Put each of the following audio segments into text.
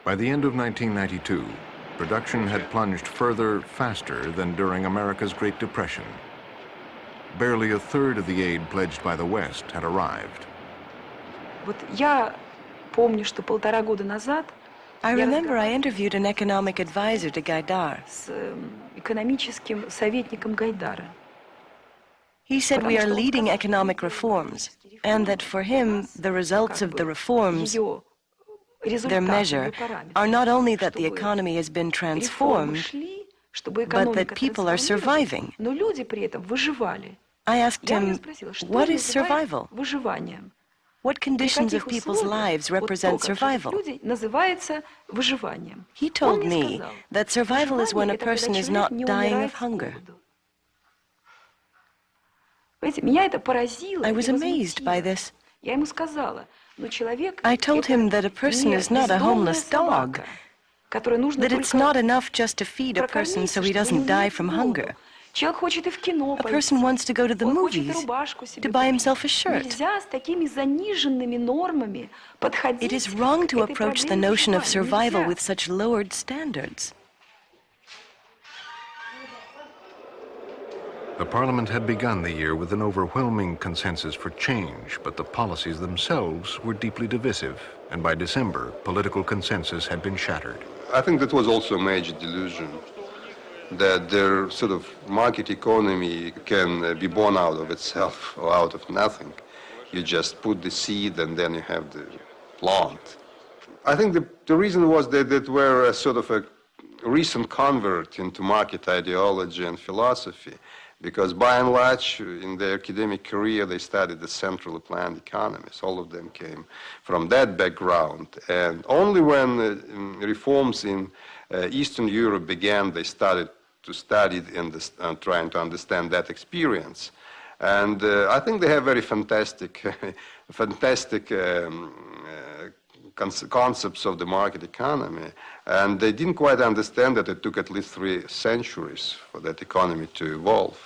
By the end of 1992, production had plunged further faster than during America's Great Depression. Barely a third of the aid pledged by the West had arrived. I remember I interviewed an economic advisor to Gaidar. He said we are leading economic reforms, and that for him, the results of the reforms, their measure, are not only that the economy has been transformed, but that people are surviving. I asked him, what is survival? What conditions of people's lives represent survival? He told me that survival is when a person is not dying of hunger. I was amazed by this. I told him that a person is not a homeless dog, that it's not enough just to feed a person so he doesn't die from hunger. A person wants to go to the movies, to buy himself a shirt. It is wrong to approach the notion of survival with such lowered standards. The Parliament had begun the year with an overwhelming consensus for change, but the policies themselves were deeply divisive, and by December, political consensus had been shattered. I think that was also a major delusion, that their sort of market economy can be born out of itself or out of nothing. You just put the seed and then you have the plant. I think the reason was that they were a sort of a recent convert into market ideology and philosophy, because by and large, in their academic career, they studied the centrally planned economies. All of them came from that background. And only when reforms in Eastern Europe began, they started to study and trying to understand that experience. And I think they have very fantastic, concepts of the market economy. And they didn't quite understand that it took at least 3 centuries for that economy to evolve,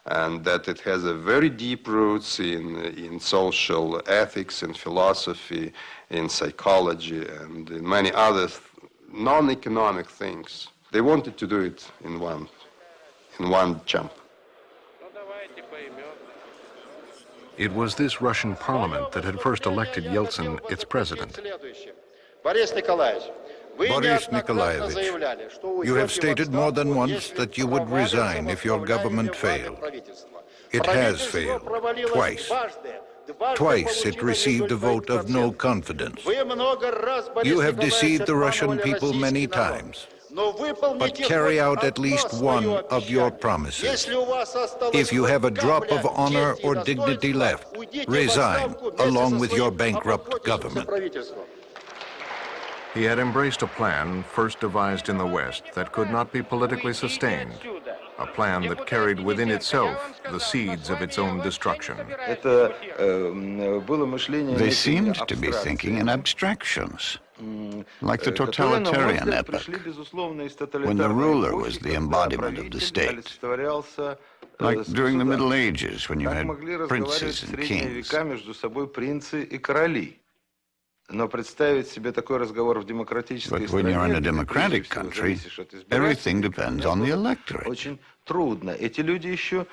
and that it has a very deep roots in social ethics and philosophy, in psychology, and in many other non-economic things. They wanted to do it in one jump. It was this Russian parliament that had first elected Yeltsin its president. Boris Nikolaevich, you have stated more than once that you would resign if your government failed. It has failed, twice. Twice it received a vote of no confidence. You have deceived the Russian people many times, but carry out at least one of your promises. If you have a drop of honor or dignity left, resign along with your bankrupt government. He had embraced a plan first devised in the West that could not be politically sustained, a plan that carried within itself the seeds of its own destruction. They seemed to be thinking in abstractions, like the totalitarian epoch, when the ruler was the embodiment of the state, like during the Middle Ages, when you had princes and kings. But when you're in a democratic country, everything depends on the electorate.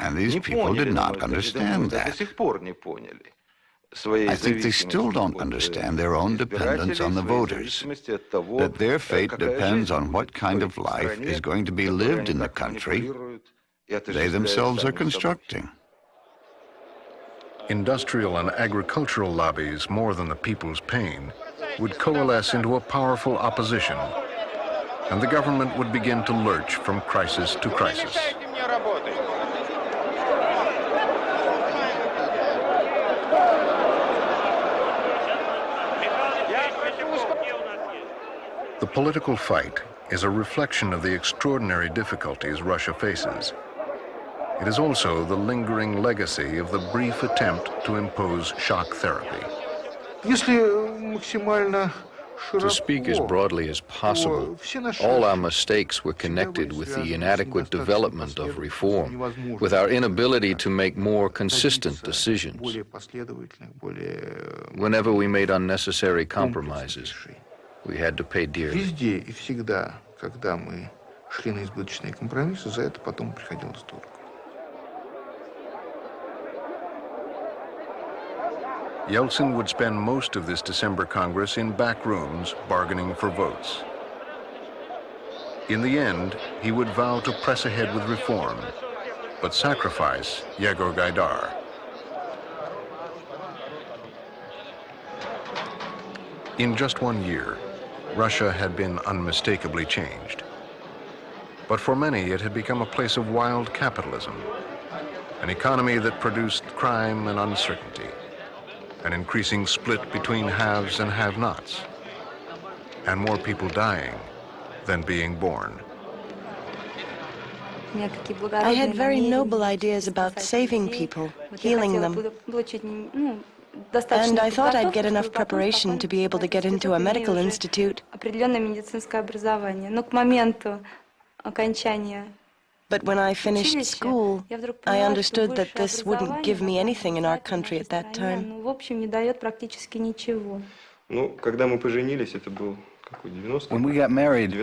And these people did not understand that. I think they still don't understand their own dependence on the voters, that their fate depends on what kind of life is going to be lived in the country they themselves are constructing. Industrial and agricultural lobbies, more than the people's pain, would coalesce into a powerful opposition, and the government would begin to lurch from crisis to crisis. The political fight is a reflection of the extraordinary difficulties Russia faces. It is also the lingering legacy of the brief attempt to impose shock therapy. To speak as broadly as possible, all our mistakes were connected with the inadequate development of reform, with our inability to make more consistent decisions. Whenever we made unnecessary compromises, We had to pay dearly. Везде и всегда, когда мы шли на избыточные компромиссы, за это потом приходилось дорого. Yeltsin would spend most of this December Congress in back rooms bargaining for votes. In the end, he would vow to press ahead with reform, but sacrifice Yegor Gaidar. In just 1 year, Russia had been unmistakably changed. But for many, it had become a place of wild capitalism, an economy that produced crime and uncertainty, an increasing split between haves and have-nots, and more people dying than being born. I had very noble ideas about saving people, healing them. And I thought I'd get enough preparation to be able to get into a medical institute. But when I finished school, I understood that this wouldn't give me anything in our country at that time. When we got married,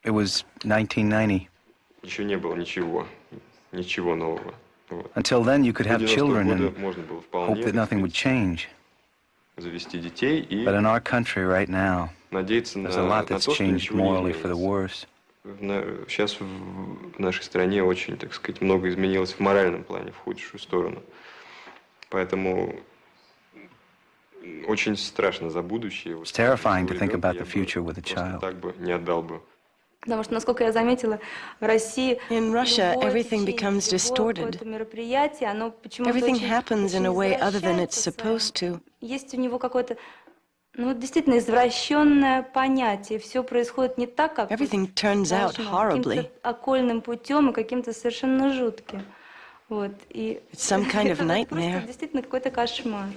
it was 1990. Until then, you could have children and hope that nothing would change. But in our country right now, there's a lot that's changed morally for the worse. Сейчас в нашей стране очень, так сказать, много изменилось в моральном плане, в худшую сторону. Поэтому очень страшно за будущее. It's terrifying to think about the future with a child. Так бы не отдал бы. Потому что, насколько я заметила, в России in Russia, everything becomes distorted. Everything happens in a way other than it's supposed to. Есть у него какое-то, ну, действительно извращенное понятие. Все происходит не так, как Everything turns out horribly. каким-то окольным путем и каким-то совершенно жутким. Вот. И It's some kind of это nightmare. просто действительно какой-то кошмар.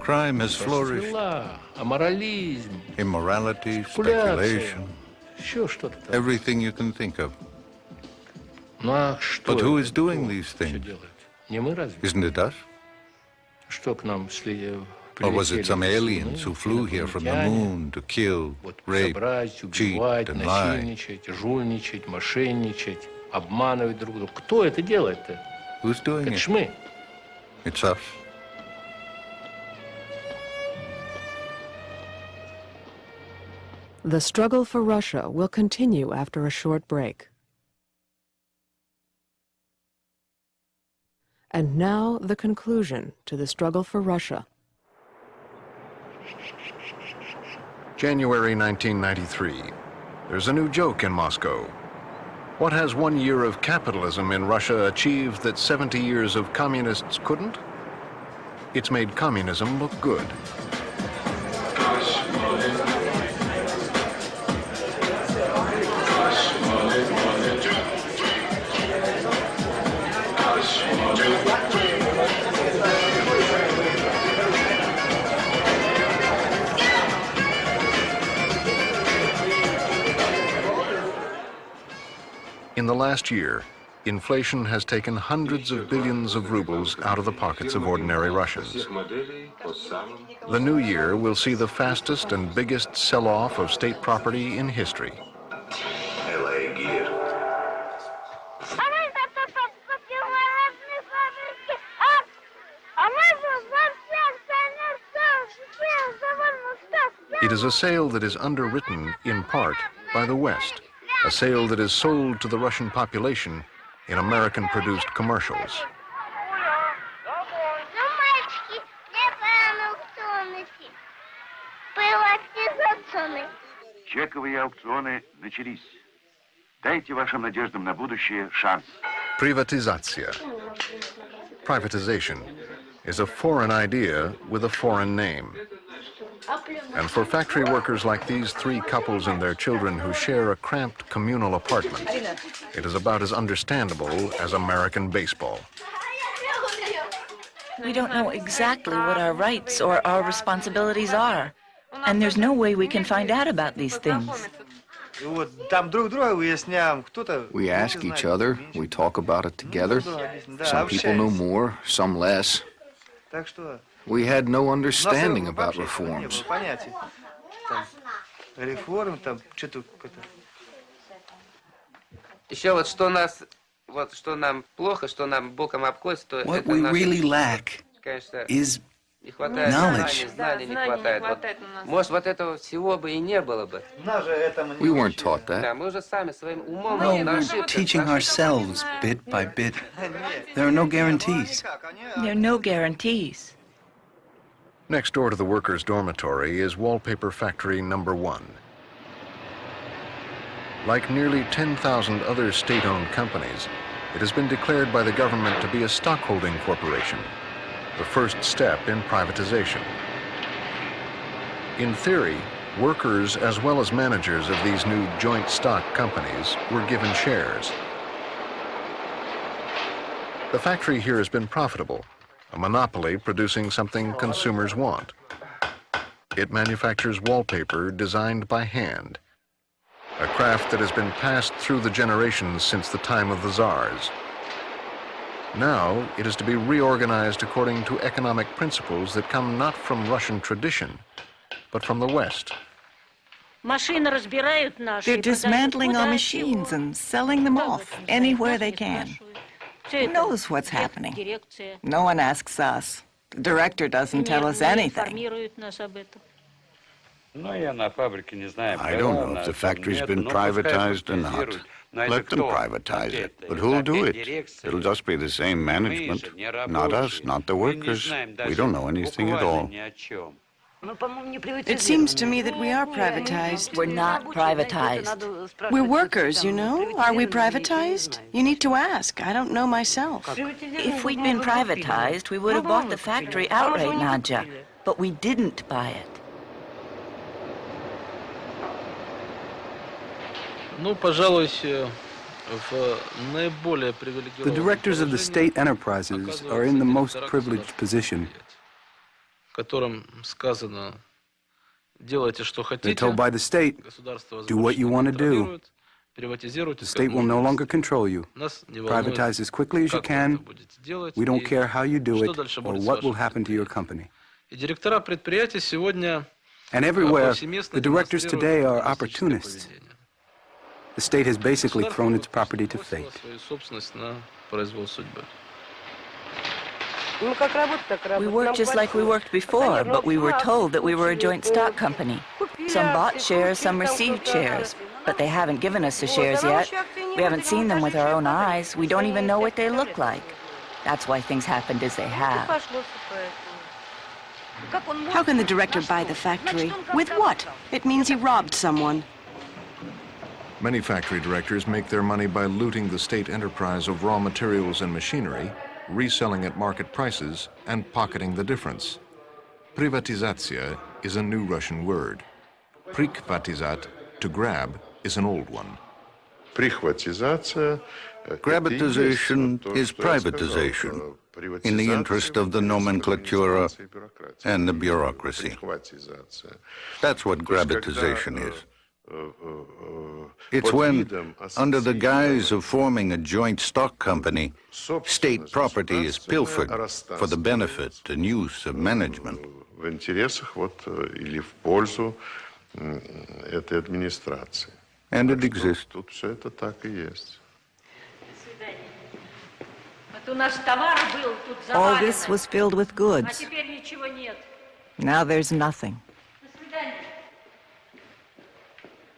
Crime has flourished. Immorality, speculation, everything you can think of. But who is doing these things? Isn't it us? Or was it some aliens who flew here from the moon to kill, rape, cheat, and lie? Who's doing it? It's us. The struggle for Russia will continue after a short break. And now the conclusion to the struggle for Russia. January 1993. There's a new joke in Moscow. What has 1 year of capitalism in Russia achieved that 70 years of communists couldn't? It's made communism look good. In the last year, inflation has taken hundreds of billions of rubles out of the pockets of ordinary Russians. The new year will see the fastest and biggest sell-off of state property in history. It is a sale that is underwritten, in part, by the West. A sale that is sold to the Russian population in American-produced commercials. Чековые аукционы начались. Дайте вашим надеждам на будущее шанс. Privatizatia. Privatization is a foreign idea with a foreign name. And for factory workers like these three couples and their children who share a cramped communal apartment, it is about as understandable as American baseball. We don't know exactly what our rights or our responsibilities are, and there's no way we can find out about these things. We ask each other, we talk about it together. Some people know more, some less. We had no understanding about reforms. What we really lack is knowledge. We weren't taught that. No, we're teaching ourselves bit by bit. There are no guarantees. There are no guarantees. Next door to the workers' dormitory is wallpaper factory number 1. Like nearly 10,000 other state-owned companies, it has been declared by the government to be a stockholding corporation, the first step in privatization. In theory, workers as well as managers of these new joint stock companies were given shares. The factory here has been profitable, a monopoly producing something consumers want. It manufactures wallpaper designed by hand, a craft that has been passed through the generations since the time of the czars. Now it is to be reorganized according to economic principles that come not from Russian tradition, but from the West. They're dismantling our machines and selling them off anywhere they can. Who knows what's happening? No one asks us. The director doesn't tell us anything. I don't know if the factory's been privatized or not. Let them privatize it, but who'll do it? It'll just be the same management. Not us, not the workers. We don't know anything at all. It seems to me that we are privatized. We're not privatized. We're workers, you know. Are we privatized? You need to ask. I don't know myself. If we'd been privatized, we would have bought the factory outright, Nadja. But we didn't buy it. The directors of the state enterprises are in the most privileged position. They're told by the state, do what you want to do. The state will no longer control you. Privatize as quickly as you can. We don't care how you do it or what will happen to your company. And everywhere, the directors today are opportunists. The state has basically thrown its property to fate. We worked just like we worked before, but we were told that we were a joint stock company. Some bought shares, some received shares, but they haven't given us the shares yet. We haven't seen them with our own eyes. We don't even know what they look like. That's why things happened as they have. How can the director buy the factory? With what? It means he robbed someone. Many factory directors make their money by looting the state enterprise of raw materials and machinery, reselling at market prices, and pocketing the difference. Privatizatsiya is a new Russian word. Prikhvatizat, to grab, is an old one. Grabbitization is privatization in the interest of the nomenclatura and the bureaucracy. That's what grabbitization is. It's when, under the guise of forming a joint stock company, state property is pilfered for the benefit and use of management. And it exists. All this was filled with goods. Now there's nothing.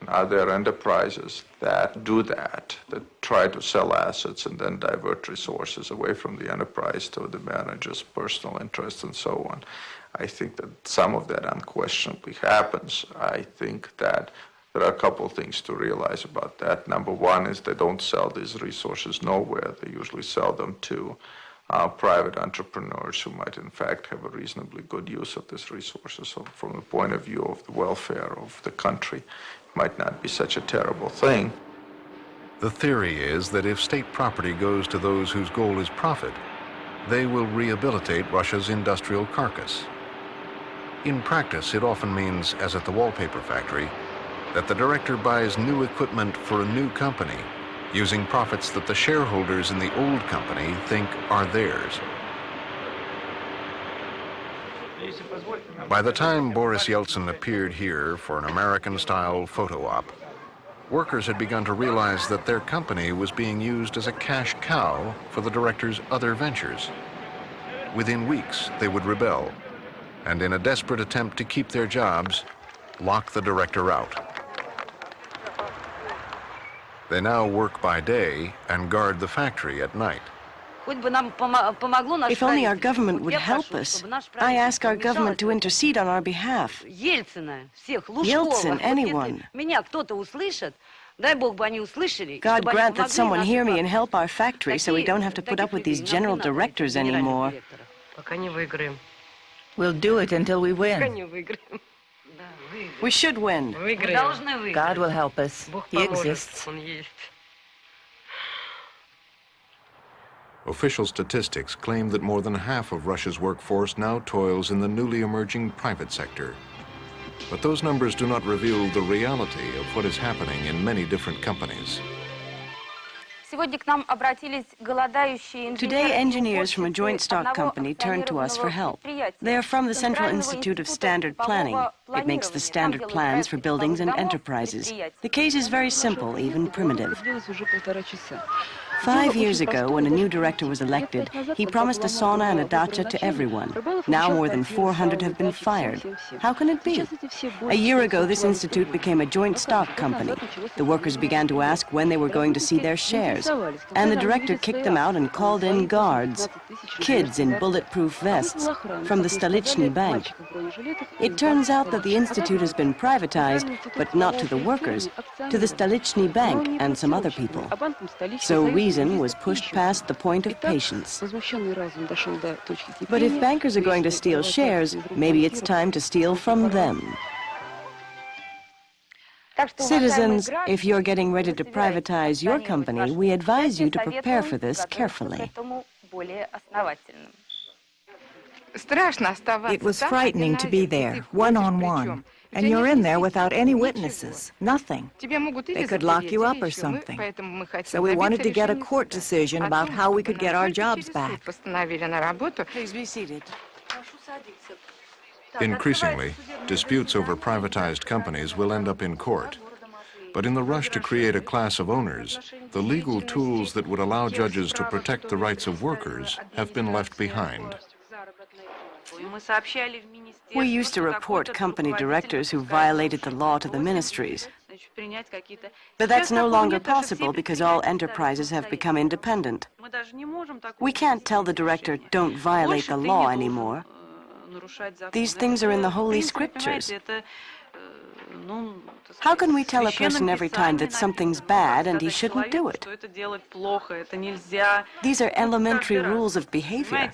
Are there enterprises that do that try to sell assets and then divert resources away from the enterprise to the manager's personal interests and so on? I think that some of that unquestionably happens. I think that there are a couple of things to realize about that. Number one is they don't sell these resources nowhere. They usually sell them to private entrepreneurs who might in fact have a reasonably good use of these resources. So from the point of view of the welfare of the country, it might not be such a terrible thing. The theory is that if state property goes to those whose goal is profit, they will rehabilitate Russia's industrial carcass. In practice, it often means, as at the wallpaper factory, that the director buys new equipment for a new company, using profits that the shareholders in the old company think are theirs. By the time Boris Yeltsin appeared here for an American-style photo op, workers had begun to realize that their company was being used as a cash cow for the director's other ventures. Within weeks, they would rebel, and in a desperate attempt to keep their jobs, lock the director out. They now work by day and guard the factory at night. If only our government would help us. I ask our government to intercede on our behalf. Yeltsin, anyone. God grant that someone hear me and help our factory so we don't have to put up with these general directors anymore. We'll do it until we win. We should win. God will help us. He exists. Official statistics claim that more than half of Russia's workforce now toils in the newly emerging private sector. But those numbers do not reveal the reality of what is happening in many different companies. Today, engineers from a joint stock company turn to us for help. They are from the Central Institute of Standard Planning. It makes the standard plans for buildings and enterprises. The case is very simple, even primitive. 5 years ago, when a new director was elected, he promised a sauna and a dacha to everyone. Now more than 400 have been fired. How can it be? A year ago, this institute became a joint stock company. The workers began to ask when they were going to see their shares. And the director kicked them out and called in guards, kids in bulletproof vests, from the Stolichny Bank. It turns out that the institute has been privatized, but not to the workers, to the Stolichny Bank and some other people. So reason was pushed past the point of patience. But if bankers are going to steal shares, maybe it's time to steal from them. Citizens, if you're getting ready to privatize your company, we advise you to prepare for this carefully. It was frightening to be there, one-on-one. And you're in there without any witnesses, nothing. They could lock you up or something. So we wanted to get a court decision about how we could get our jobs back. Please be seated. Increasingly, disputes over privatized companies will end up in court. But in the rush to create a class of owners, the legal tools that would allow judges to protect the rights of workers have been left behind. We used to report company directors who violated the law to the ministries. But that's no longer possible because all enterprises have become independent. We can't tell the director, don't violate the law anymore. These things are in the Holy Scriptures. How can we tell a person every time that something's bad and he shouldn't do it? These are elementary rules of behavior.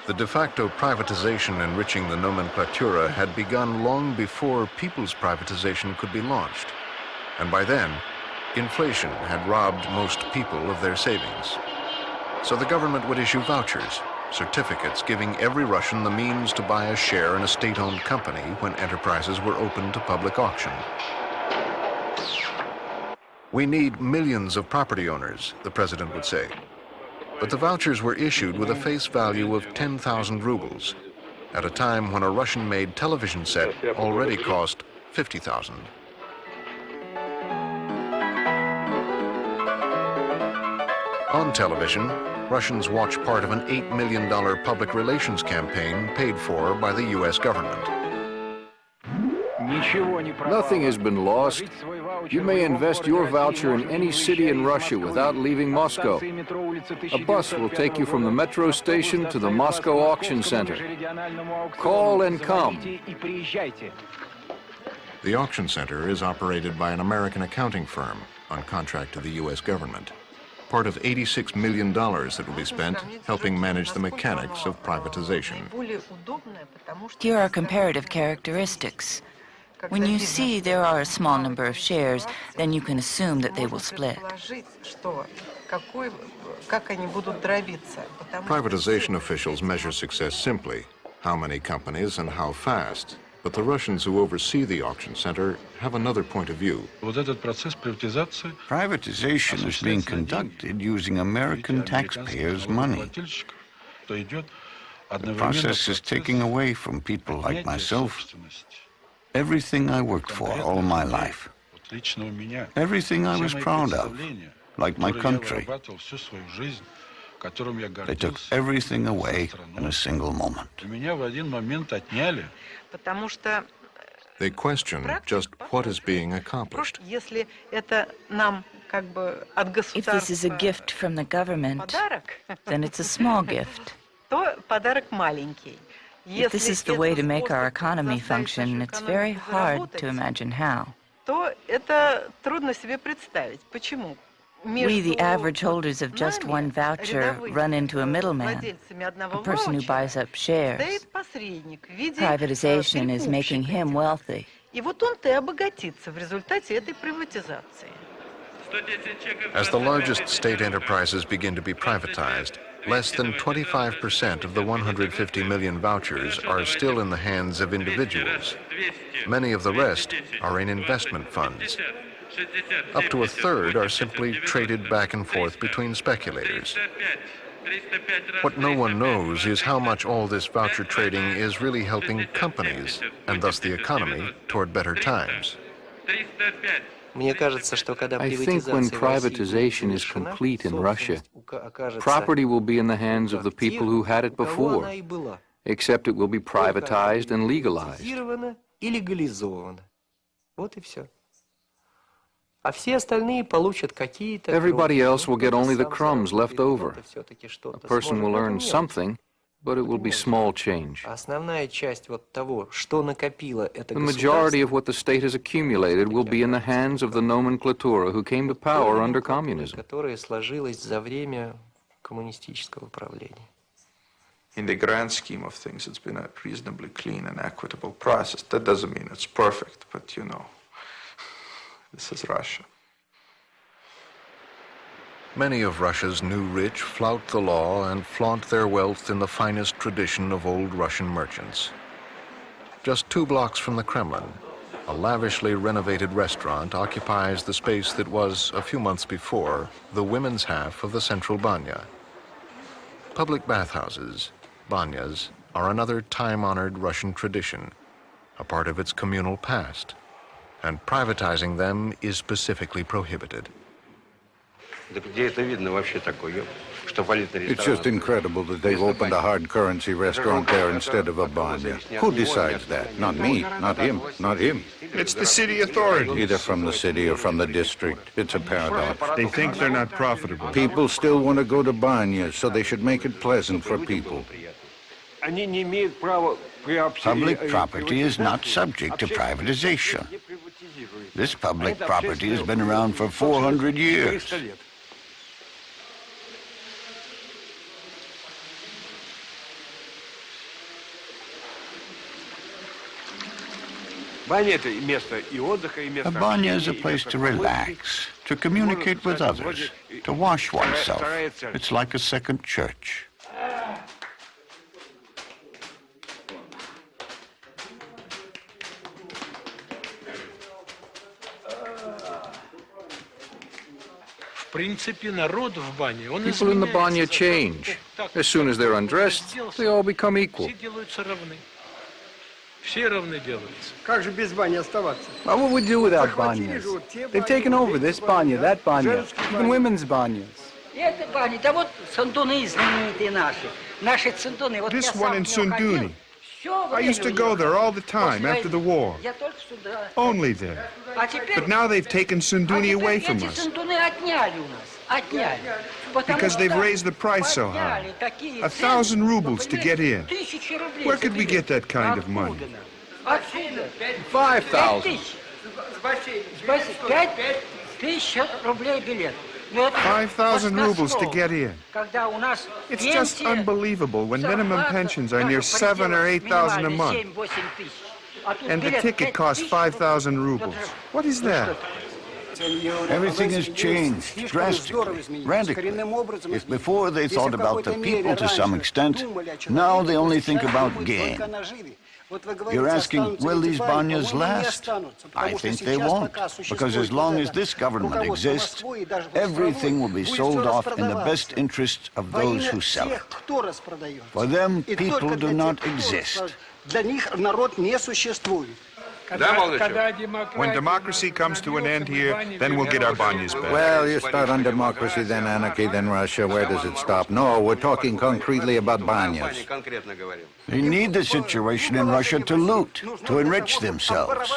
The de facto privatization enriching the nomenclatura had begun long before people's privatization could be launched. And by then, inflation had robbed most people of their savings. So the government would issue vouchers, certificates giving every Russian the means to buy a share in a state-owned company when enterprises were open to public auction. We need millions of property owners, the president would say. But the vouchers were issued with a face value of 10,000 rubles, at a time when a Russian-made television set already cost 50,000. On television, Russians watch part of an $8 million public relations campaign paid for by the U.S. government. Nothing has been lost. You may invest your voucher in any city in Russia without leaving Moscow. A bus will take you from the metro station to the Moscow Auction Center. Call and come. The auction center is operated by an American accounting firm on contract to the U.S. government. Part of $86 million that will be spent helping manage the mechanics of privatization. Here are comparative characteristics. When you see there are a small number of shares, then you can assume that they will split. Privatization officials measure success simply, how many companies and how fast. But the Russians who oversee the auction center have another point of view. Privatization is being conducted using American taxpayers' money. The process is taking away from people like myself everything I worked for all my life, everything I was proud of, like my country. They took everything away in a single moment. They question just what is being accomplished. If this is a gift from the government, then it's a small gift. If this is the way to make our economy function, it's very hard to imagine how. We, the average holders of just one voucher, run into a middleman, a person who buys up shares. Privatization is making him wealthy. As the largest state enterprises begin to be privatized, less than 25% of the 150 million vouchers are still in the hands of individuals. Many of the rest are in investment funds. Up to a third are simply traded back and forth between speculators. What no one knows is how much all this voucher trading is really helping companies, and thus the economy, toward better times. I think when privatization is complete in Russia, property will be in the hands of the people who had it before, except it will be privatized and legalized. Everybody else will get only the crumbs left over. A person will earn something, but it will be small change. The majority of what the state has accumulated will be in the hands of the nomenclatura who came to power under communism. In the grand scheme of things, it's been a reasonably clean and equitable process. That doesn't mean it's perfect, but you know, this is Russia. Many of Russia's new rich flout the law and flaunt their wealth in the finest tradition of old Russian merchants. Just 2 blocks from the Kremlin, a lavishly renovated restaurant occupies the space that was, a few months before, the women's half of the central banya. Public bathhouses, banyas, are another time-honored Russian tradition, a part of its communal past, and privatizing them is specifically prohibited. It's just incredible that they've opened a hard currency restaurant there instead of a banya. Who decides that? Not me, not him, not him. It's the city authorities. Either from the city or from the district. It's a paradox. They think they're not profitable. People still want to go to banyas, so they should make it pleasant for people. Public property is not subject to privatization. This public property has been around for 400 years. A banya is a place to relax, to communicate with others, to wash oneself. It's like a second church. People in the banya change. As soon as they're undressed, they all become equal. What would we do without banyas? They've taken over this banya, that banya, even women's banyas. This one in Sunduni. I used to go there all the time after the war. Only there. But now they've taken Sunduni away from us. Because they've raised the price so high. 1,000 rubles to get in. Where could we get that kind of money? 5,000. 5,000 rubles to get in. It's just unbelievable when minimum pensions are near 7,000 or 8,000 a month. And the ticket costs 5,000 rubles. What is that? Everything has changed drastically, radically. If before they thought about the people to some extent, now they only think about gain. You're asking, will these banyas last? I think they won't, because as long as this government exists, everything will be sold off in the best interests of those who sell it. For them, people do not exist. When democracy comes to an end here, then we'll get our banyas back. Well, you start on democracy, then anarchy, then Russia. Where does it stop? No, we're talking concretely about banyas. They need the situation in Russia to loot, to enrich themselves.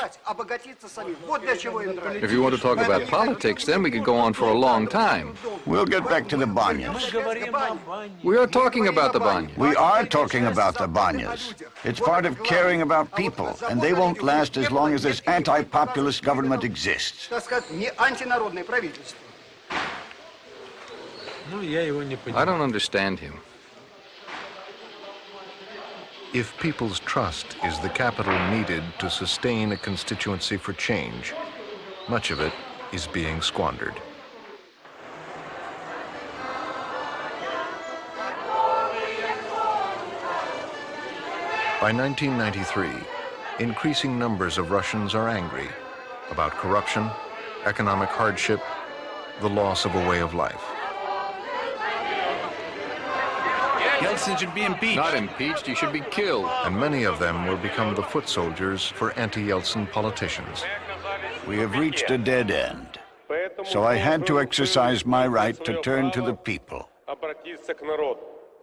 If you want to talk about politics, then we could go on for a long time. We'll get back to the banyas. We are talking about the banyas. We are talking about the banyas. It's part of caring about people, and they won't last as long as this anti-populist government exists. I don't understand him. If people's trust is the capital needed to sustain a constituency for change, much of it is being squandered. By 1993, increasing numbers of Russians are angry about corruption, economic hardship, the loss of a way of life. Yeltsin should be impeached. Not impeached, he should be killed. And many of them will become the foot soldiers for anti-Yeltsin politicians. We have reached a dead end. So I had to exercise my right to turn to the people.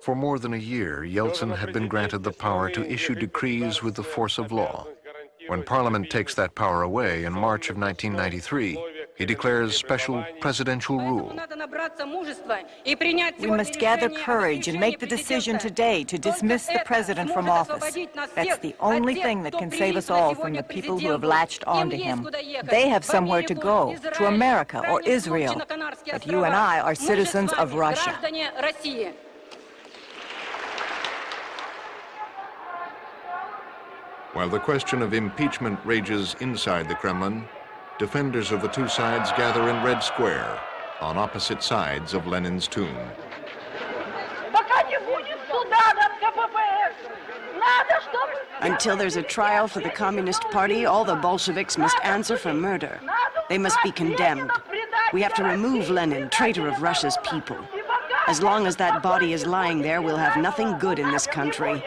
For more than a year, Yeltsin had been granted the power to issue decrees with the force of law. When Parliament takes that power away in March of 1993, he declares special presidential rule. We must gather courage and make the decision today to dismiss the president from office. That's the only thing that can save us all from the people who have latched onto him. They have somewhere to go, to America or Israel. But you and I are citizens of Russia. While the question of impeachment rages inside the Kremlin, defenders of the two sides gather in Red Square, on opposite sides of Lenin's tomb. Until there's a trial for the Communist Party, all the Bolsheviks must answer for murder. They must be condemned. We have to remove Lenin, traitor of Russia's people. As long as that body is lying there, we'll have nothing good in this country.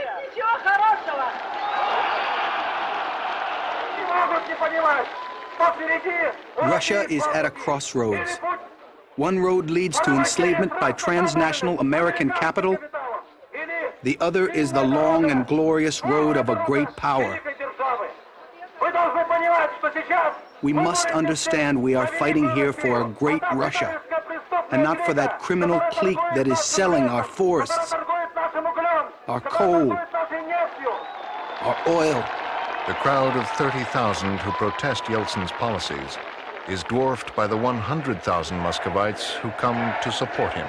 Russia is at a crossroads. One road leads to enslavement by transnational American capital. The other is the long and glorious road of a great power. We must understand we are fighting here for a great Russia, and not for that criminal clique that is selling our forests, our coal, our oil. The crowd of 30,000 who protest Yeltsin's policies is dwarfed by the 100,000 Muscovites who come to support him.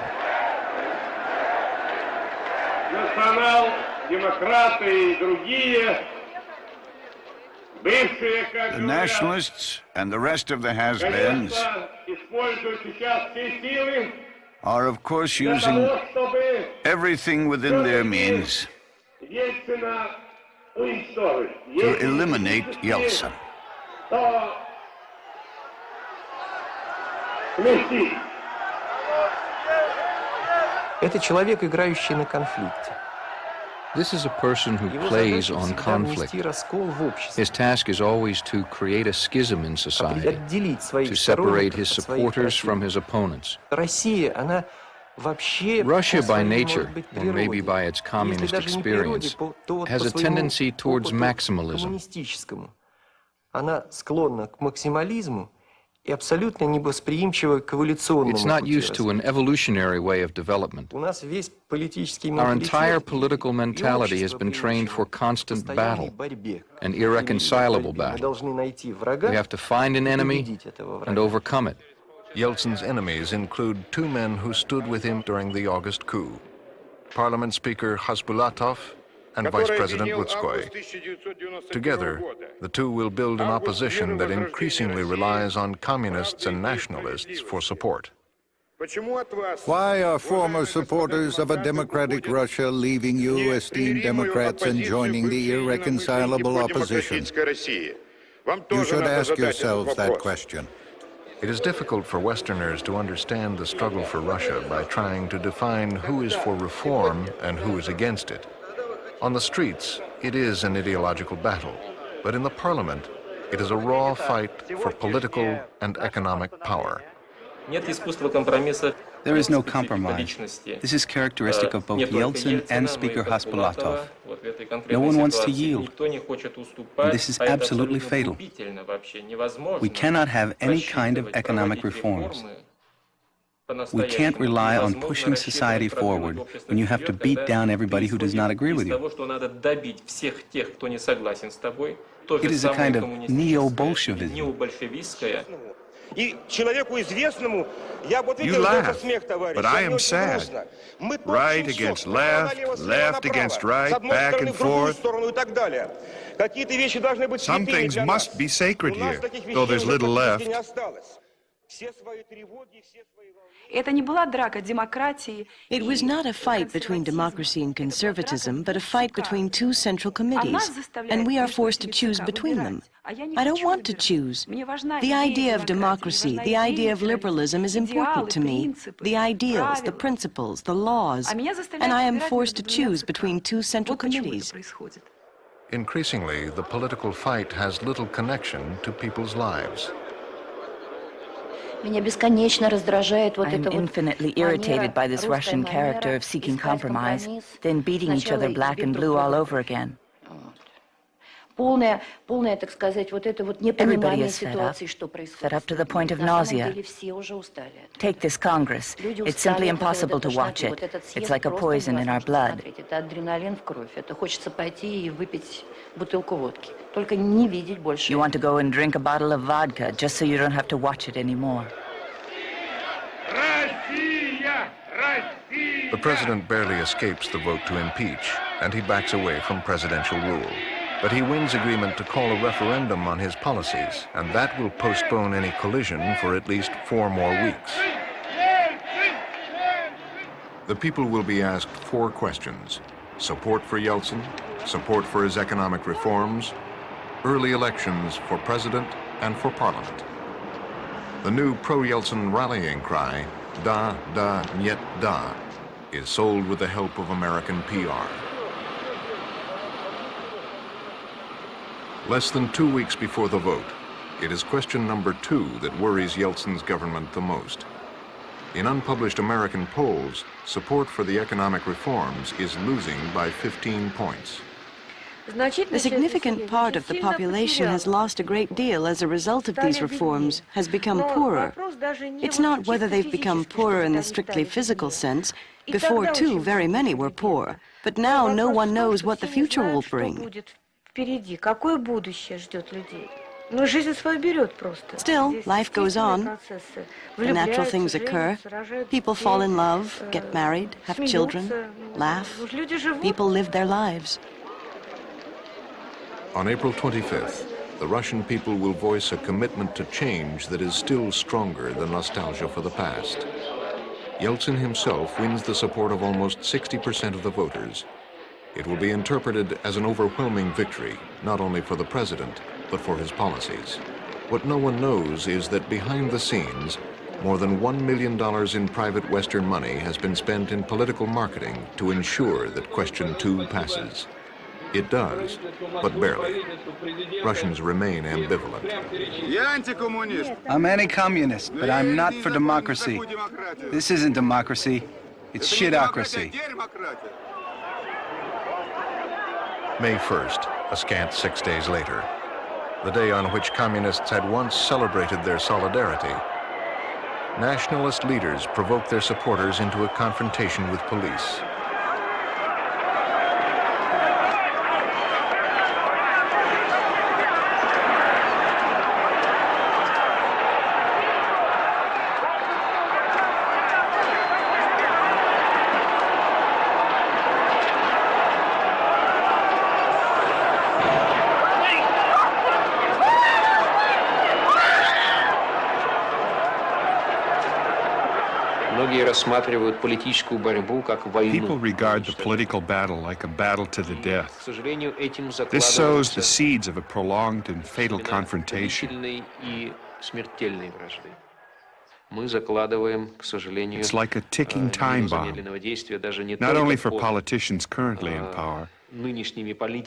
The nationalists and the rest of the has-beens are, of course, using everything within their means to eliminate Yeltsin. Это человек, играющий на конфликте. This is a person who plays on conflict. His task is always to create a schism in society, to separate his supporters from his opponents. Россия, она Russia by nature, or maybe by its communist experience, has a tendency towards maximalism. It's not used to an evolutionary way of development. Our entire political mentality has been trained for constant battle, an irreconcilable battle. We have to find an enemy and overcome it. Yeltsin's enemies include two men who stood with him during the August coup, Parliament Speaker Khasbulatov and Vice President Lutskoy. Together, the two will build an opposition that increasingly relies on communists and nationalists for support. Why are former supporters of a democratic Russia leaving you, esteemed Democrats, and joining the irreconcilable opposition? You should ask yourselves that question. It is difficult for Westerners to understand the struggle for Russia by trying to define who is for reform and who is against it. On the streets, it is an ideological battle, but in the parliament, it is a raw fight for political and economic power. There is no compromise. This is characteristic of both Yeltsin and Speaker Khasbulatov. No one wants to yield. And this is absolutely fatal. We cannot have any kind of economic reforms. We can't rely on pushing society forward when you have to beat down everybody who does not agree with you. It is a kind of neo-Bolshevism. You laugh, but I am sad. Right against left, left against right, back and forth. Some things must be sacred here, though there's little left. It was not a fight between democracy and conservatism, but a fight between two central committees, and we are forced to choose between them. I don't want to choose. The idea of democracy, the idea of liberalism is important to me. The ideals, the principles, the laws, and I am forced to choose between two central committees. Increasingly, the political fight has little connection to people's lives. I'm infinitely irritated by this Russian character of seeking compromise, then beating each other black and blue all over again. Everybody is fed up to the point of nausea. Take this Congress. It's simply impossible to watch it. It's like a poison in our blood. You want to go and drink a bottle of vodka just so you don't have to watch it anymore. The president barely escapes the vote to impeach, and he backs away from presidential rule. But he wins agreement to call a referendum on his policies, and that will postpone any collision for at least 4 more weeks. The people will be asked 4 questions: support for Yeltsin, support for his economic reforms, early elections for president and for parliament. The new pro-Yeltsin rallying cry, "Da, da, niet da," is sold with the help of American PR. Less than 2 weeks before the vote, it is question number 2 that worries Yeltsin's government the most. In unpublished American polls, support for the economic reforms is losing by 15 points. A significant part of the population has lost a great deal as a result of these reforms, has become poorer. It's not whether they've become poorer in the strictly physical sense. Before, too, very many were poor. But now no one knows what the future will bring. Still, life goes on. The natural things occur. People fall in love, get married, have children, laugh. People live their lives. On April 25th, the Russian people will voice a commitment to change that is still stronger than nostalgia for the past. Yeltsin himself wins the support of almost 60% of the voters. It will be interpreted as an overwhelming victory, not only for the president, but for his policies. What no one knows is that behind the scenes, more than $1 million in private Western money has been spent in political marketing to ensure that question 2 passes. It does, but barely. Russians remain ambivalent. I'm anti-communist, but I'm not for democracy. This isn't democracy. It's shitocracy. May 1st, a scant 6 days later, the day on which communists had once celebrated their solidarity, nationalist leaders provoked their supporters into a confrontation with police. People regard the political battle like a battle to the death. This sows the seeds of a prolonged and fatal confrontation. It's like a ticking time bomb, not only for politicians currently in power,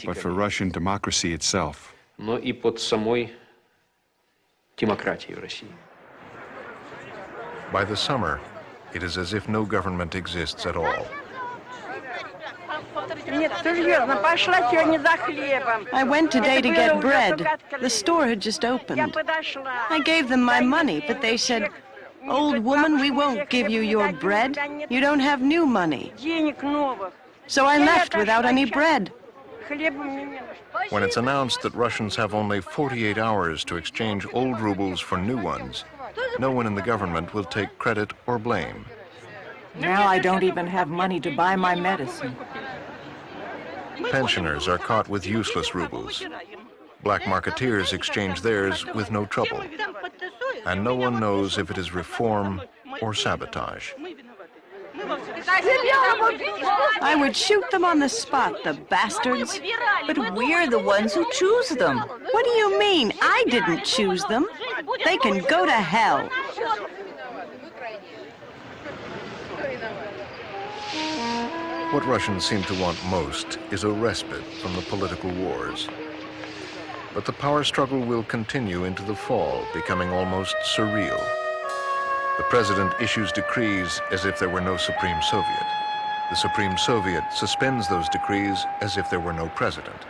but for Russian democracy itself. By the summer, it is as if no government exists at all. I went today to get bread. The store had just opened. I gave them my money, but they said, "Old woman, we won't give you your bread. You don't have new money." So I left without any bread. When it's announced that Russians have only 48 hours to exchange old rubles for new ones, no one in the government will take credit or blame. Now I don't even have money to buy my medicine. Pensioners are caught with useless rubles. Black marketeers exchange theirs with no trouble. And no one knows if it is reform or sabotage. I would shoot them on the spot, the bastards. But we're the ones who choose them. What do you mean? I didn't choose them. They can go to hell. What Russians seem to want most is a respite from the political wars. But the power struggle will continue into the fall, becoming almost surreal. The president issues decrees as if there were no Supreme Soviet. The Supreme Soviet suspends those decrees as if there were no president.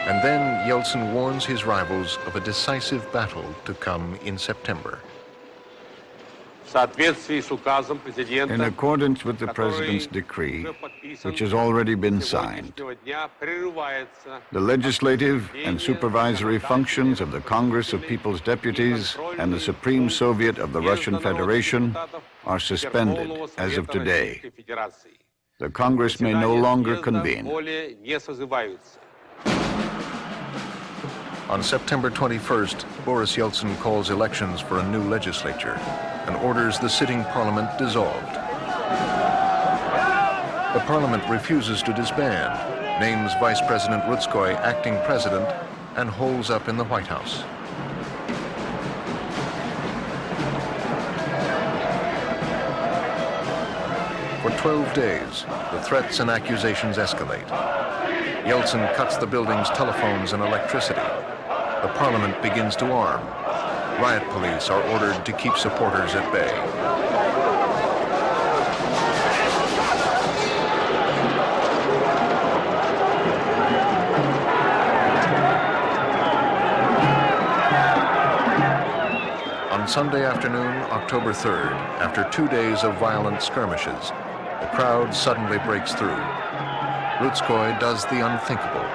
And then Yeltsin warns his rivals of a decisive battle to come in September. In accordance with the President's decree, which has already been signed, the legislative and supervisory functions of the Congress of People's Deputies and the Supreme Soviet of the Russian Federation are suspended as of today. The Congress may no longer convene. On September 21st, Boris Yeltsin calls elections for a new legislature and orders the sitting parliament dissolved. The parliament refuses to disband, names Vice President Rutskoy acting president, and holds up in the White House. For 12 days, the threats and accusations escalate. Yeltsin cuts the building's telephones and electricity. The parliament begins to arm. Riot police are ordered to keep supporters at bay. On Sunday afternoon, October 3rd, after 2 days of violent skirmishes, the crowd suddenly breaks through. Rutskoy does the unthinkable.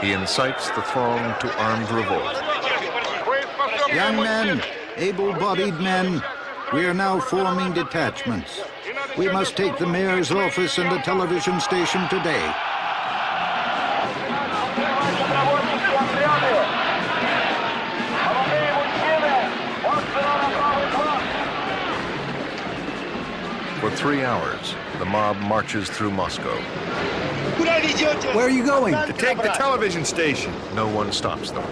He incites the throng to armed revolt. Young men, able-bodied men, we are now forming detachments. We must take the mayor's office and the television station today. For 3 hours, the mob marches through Moscow. Where are you going? To take the television station. No one stops them.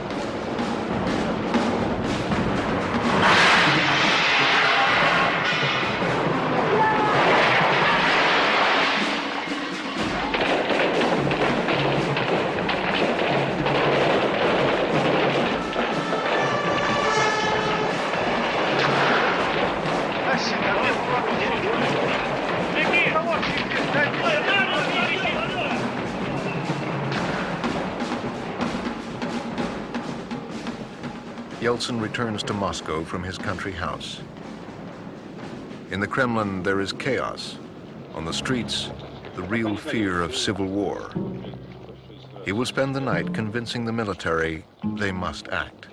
Yeltsin returns to Moscow from his country house. In the Kremlin, there is chaos. On the streets, the real fear of civil war. He will spend the night convincing the military they must act.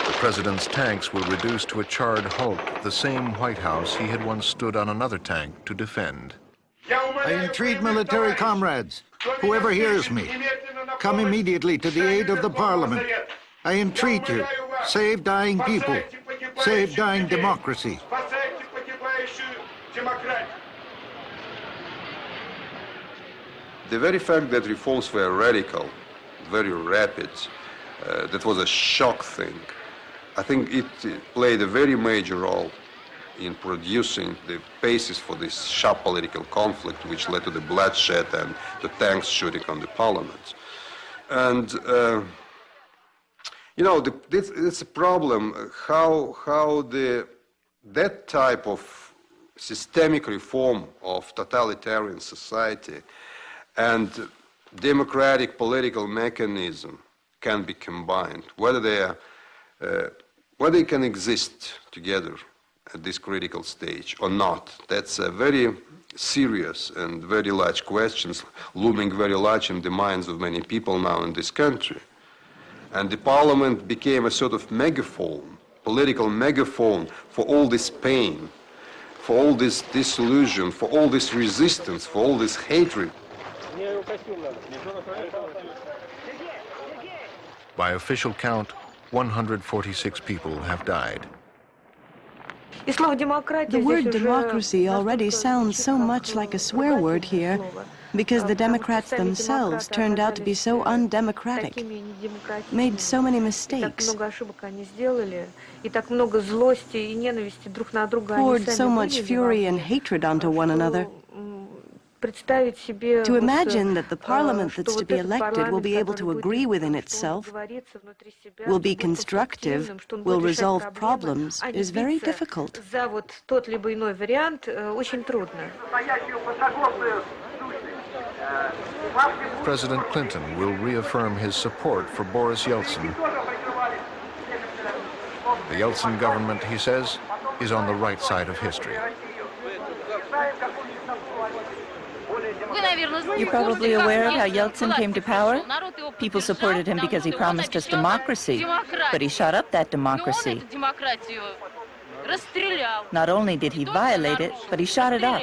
The president's tanks will reduce to a charred hulk the same White House he had once stood on another tank to defend. I entreat military comrades, whoever hears me, come immediately to the aid of the parliament. I entreat you, save dying people, save dying democracy. The very fact that reforms were radical, very rapid, that was a shock thing. I think it played a very major role in producing the basis for this sharp political conflict, which led to the bloodshed and the tanks shooting on the parliament. And, you know, it's a problem how that type of systemic reform of totalitarian society and democratic political mechanism can be combined, whether they can exist together at this critical stage or not. That's a very serious and very large questions, looming very large in the minds of many people now in this country. And the parliament became a sort of megaphone, political megaphone for all this pain, for all this disillusion, for all this resistance, for all this hatred. By official count, 146 people have died. The word democracy already sounds so much like a swear word here because the Democrats themselves turned out to be so undemocratic, made so many mistakes, poured so much fury and hatred onto one another. To imagine that the parliament that's to be elected will be able to agree within itself, will be constructive, will resolve problems, is very difficult. President Clinton will reaffirm his support for Boris Yeltsin. The Yeltsin government, he says, is on the right side of history. You're probably aware of how Yeltsin came to power? People supported him because he promised us democracy, but he shot up that democracy. Not only did he violate it, but he shot it up.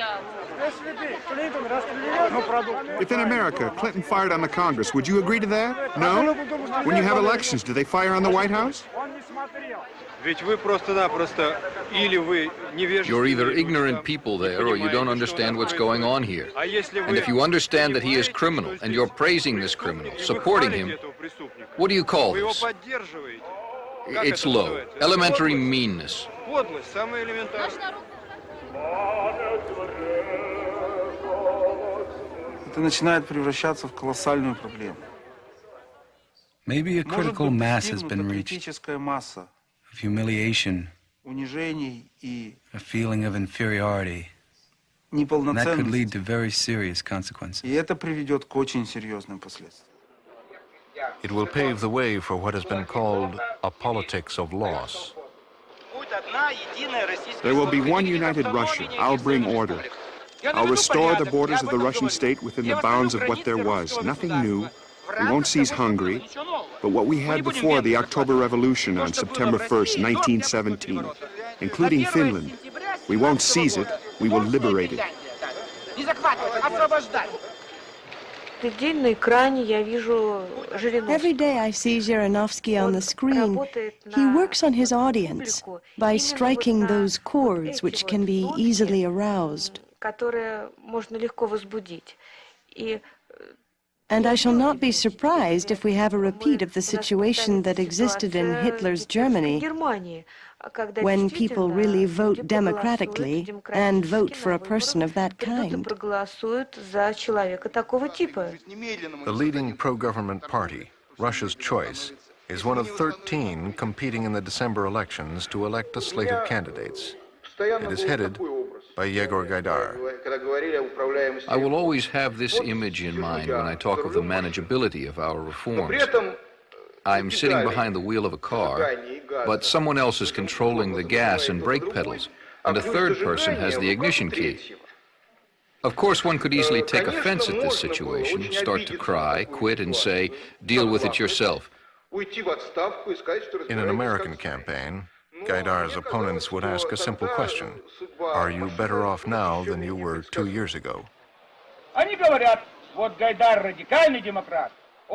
If in America, Clinton fired on the Congress, would you agree to that? No? When you have elections, do they fire on the White House? You're either ignorant people there or you don't understand what's going on here. And if you understand that he is criminal and you're praising this criminal, supporting him, what do you call this? It's low, elementary meanness. Maybe a critical mass has been reached of humiliation, a feeling of inferiority, and that could lead to very serious consequences. It will pave the way for what has been called a politics of loss. There will be one united Russia. I'll bring order. I'll restore the borders of the Russian state within the bounds of what there was. Nothing new. We won't seize Hungary, but what we had before the October Revolution on September 1st, 1917, including Finland. We won't seize it, we will liberate it. Every day I see Zhirinovsky on the screen. He works on his audience by striking those chords which can be easily aroused. And I shall not be surprised if we have a repeat of the situation that existed in Hitler's Germany, when people really vote democratically and vote for a person of that kind. The leading pro-government party, Russia's Choice, is one of 13 competing in the December elections to elect a slate of candidates. It is headed by Yegor Gaidar. I will always have this image in mind when I talk of the manageability of our reforms. I'm sitting behind the wheel of a car, but someone else is controlling the gas and brake pedals, and a third person has the ignition key. Of course, one could easily take offense at this situation, start to cry, quit, and say, deal with it yourself. In an American campaign, Gaidar's opponents would ask a simple question: are you better off now than you were 2 years ago?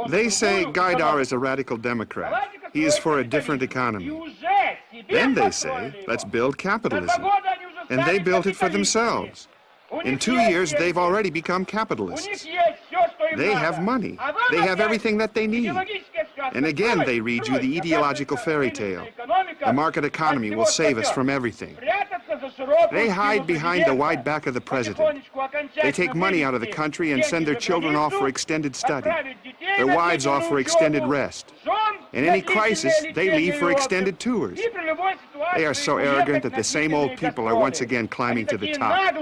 They say Gaidar is a radical Democrat. He is for a different economy. Then they say, let's build capitalism. And they built it for themselves. In 2 years, they've already become capitalists. They have money. They have everything that they need. And again, they read you the ideological fairy tale. The market economy will save us from everything. They hide behind the wide back of the president. They take money out of the country and send their children off for extended study, their wives off for extended rest. In any crisis, they leave for extended tours. They are so arrogant that the same old people are once again climbing to the top.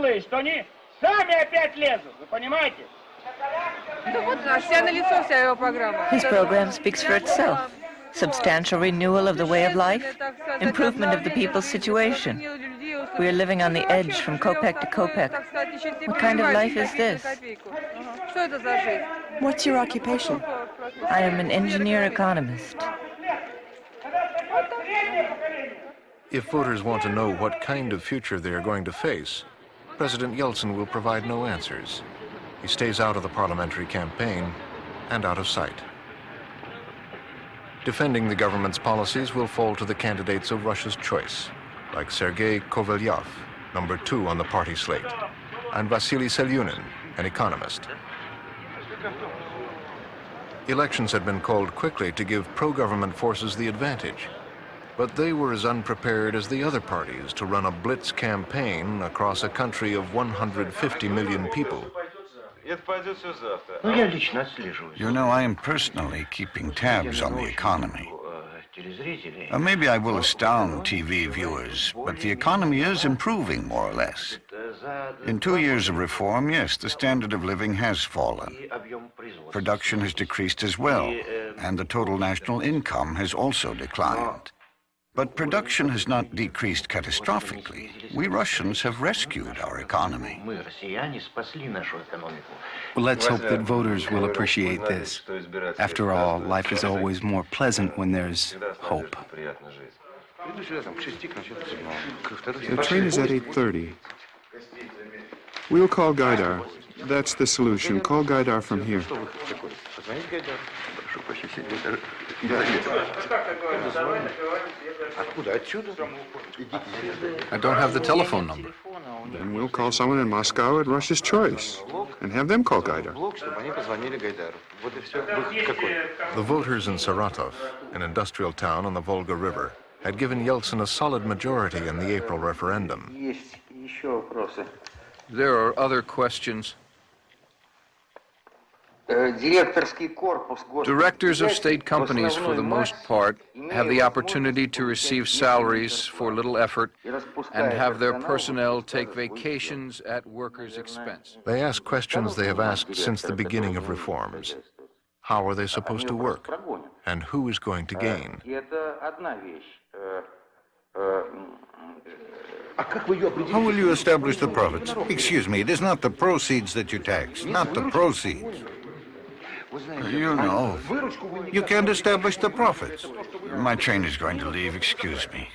His program speaks for itself. Substantial renewal of the way of life, improvement of the people's situation. We are living on the edge from kopeck to kopeck. What kind of life is this? What's your occupation? I am an engineer economist. If voters want to know what kind of future they are going to face, President Yeltsin will provide no answers. He stays out of the parliamentary campaign and out of sight. Defending the government's policies will fall to the candidates of Russia's choice, like Sergei Kovalyov, number 2 on the party slate, and Vasily Selyunin, an economist. Elections had been called quickly to give pro-government forces the advantage, but they were as unprepared as the other parties to run a blitz campaign across a country of 150 million people. You know, I am personally keeping tabs on the economy. Maybe I will astound TV viewers, but the economy is improving more or less. In 2 years of reform, yes, the standard of living has fallen. Production has decreased as well, and the total national income has also declined. But production has not decreased catastrophically. We Russians have rescued our economy. Well, let's hope that voters will appreciate this. After all, life is always more pleasant when there's hope. The train is at 8:30. We'll call Gaidar. That's the solution. Call Gaidar from here. I don't have the telephone number. Then we'll call someone in Moscow at Russia's Choice and have them call Gaidar. The voters in Saratov, an industrial town on the Volga River, had given Yeltsin a solid majority in the April referendum. There are other questions. Directors of state companies, for the most part, have the opportunity to receive salaries for little effort and have their personnel take vacations at workers' expense. They ask questions they have asked since the beginning of reforms. How are they supposed to work? And who is going to gain? How will you establish the profits? Excuse me, it is not the proceeds that you tax, not the proceeds. You know. You can't establish the profits. My train is going to leave, excuse me.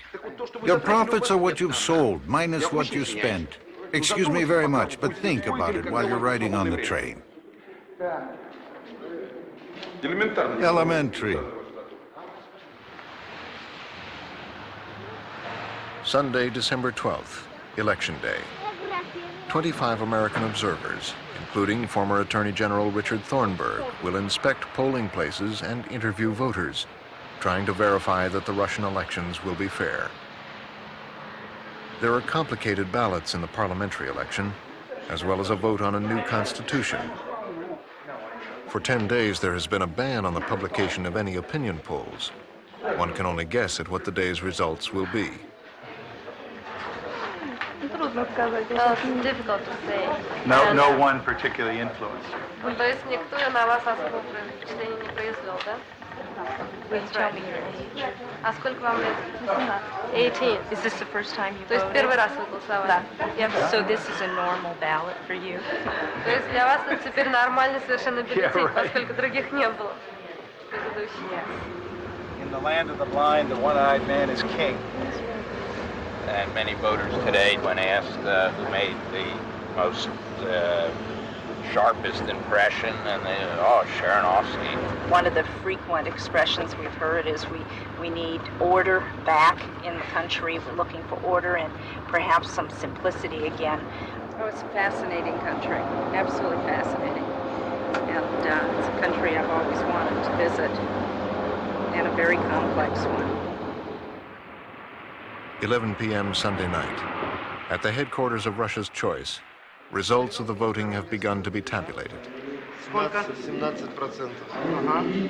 Your profits are what you've sold, minus what you spent. Excuse me very much, but think about it while you're riding on the train. Elementary. Sunday, December 12th, Election Day. 25 American observers, including former Attorney General Richard Thornburgh, will inspect polling places and interview voters, trying to verify that the Russian elections will be fair. There are complicated ballots in the parliamentary election, as well as a vote on a new constitution. For 10 days, there has been a ban on the publication of any opinion polls. One can only guess at what the day's results will be. It's difficult to say. No one particularly influenced. То есть никто на вас особого впечатления не произвел, да? That's right. А сколько вам лет? 18. Is this the first time you То есть voted? первый раз вы голосовали? Да. So this is a normal ballot for you? То есть для вас это теперь нормальный совершенно бюллетень, поскольку других не было предыдущих. In the land of the blind, the one-eyed man is king. And many voters today, when asked who made the most sharpest impression, and they, oh, Sharonovsky. One of the frequent expressions we've heard is we need order back in the country. We're looking for order and perhaps some simplicity again. Oh, it's a fascinating country, absolutely fascinating. And it's a country I've always wanted to visit, and a very complex one. 11 p.m. Sunday night. At the headquarters of Russia's choice, results of the voting have begun to be tabulated.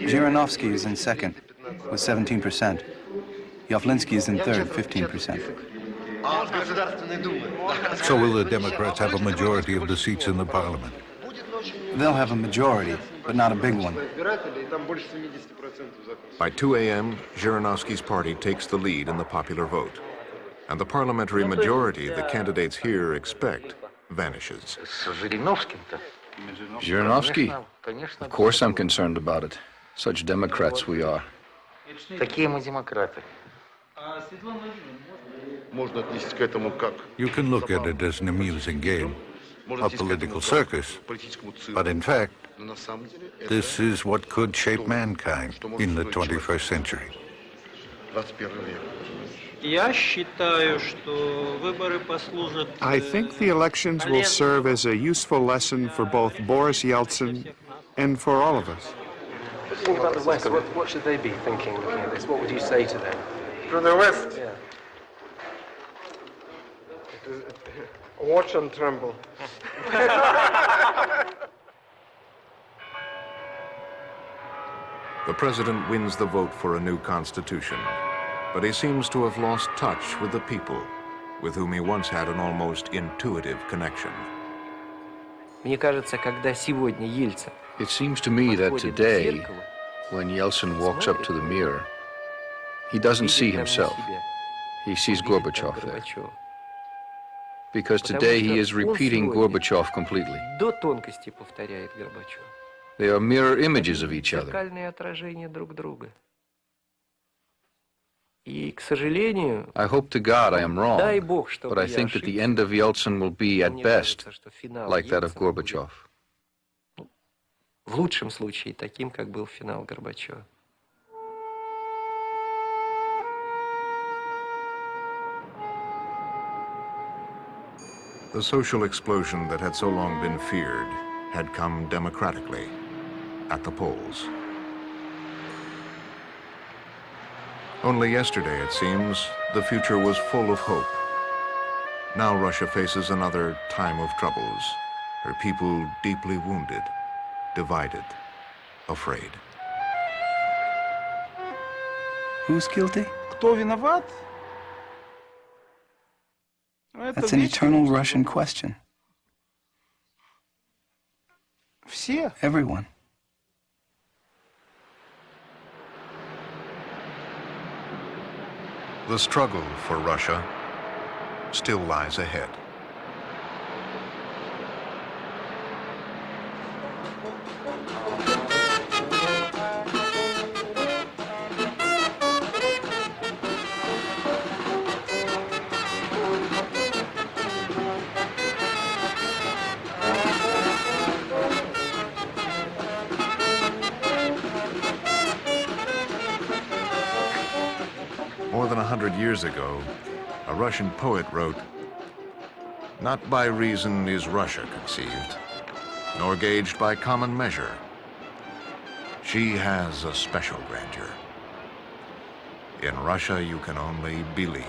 Zhirinovsky is in second, with 17%. Yavlinsky is in third, 15%. So will the Democrats have a majority of the seats in the parliament? They'll have a majority, but not a big one. By 2 a.m., Zhirinovsky's party takes the lead in the popular vote. And the parliamentary majority the candidates here expect vanishes. Zhirinovsky? Of course I'm concerned about it. Such Democrats we are. You can look at it as an amusing game, a political circus, but in fact, this is what could shape mankind in the 21st century. I think the elections will serve as a useful lesson for both Boris Yeltsin and for all of us. Think about the West. What should they be thinking looking at this? What would you say to them? To the West? Yeah. Watch and tremble. The president wins the vote for a new constitution, but he seems to have lost touch with the people, with whom he once had an almost intuitive connection. Мне кажется, когда сегодня Ельцин It seems to me that today, when Yeltsin walks up to the mirror, he doesn't see himself. He sees Gorbachev there. Because today he is repeating Gorbachev completely. до тонкости повторяет Горбачев. They are mirror images of each other. Зеркальные отражения друг друга. И, к сожалению, I hope to God I am wrong, дай Бог, чтобы but I я think that the ошибся. end of Yeltsin will be, at Мне best, кажется, что финал like that of Ельцина Gorbachev. в лучшем случае таким, как был финал Горбачева. The social explosion that had so long been feared had come democratically at the polls. Only yesterday, it seems, the future was full of hope. Now Russia faces another time of troubles, her people deeply wounded, divided, afraid. Who's guilty? Кто виноват? That's an eternal Russian question. Все. Everyone. The struggle for Russia still lies ahead. More than 100 years ago, a Russian poet wrote, Not by reason is Russia conceived, nor gauged by common measure. She has a special grandeur. In Russia, you can only believe.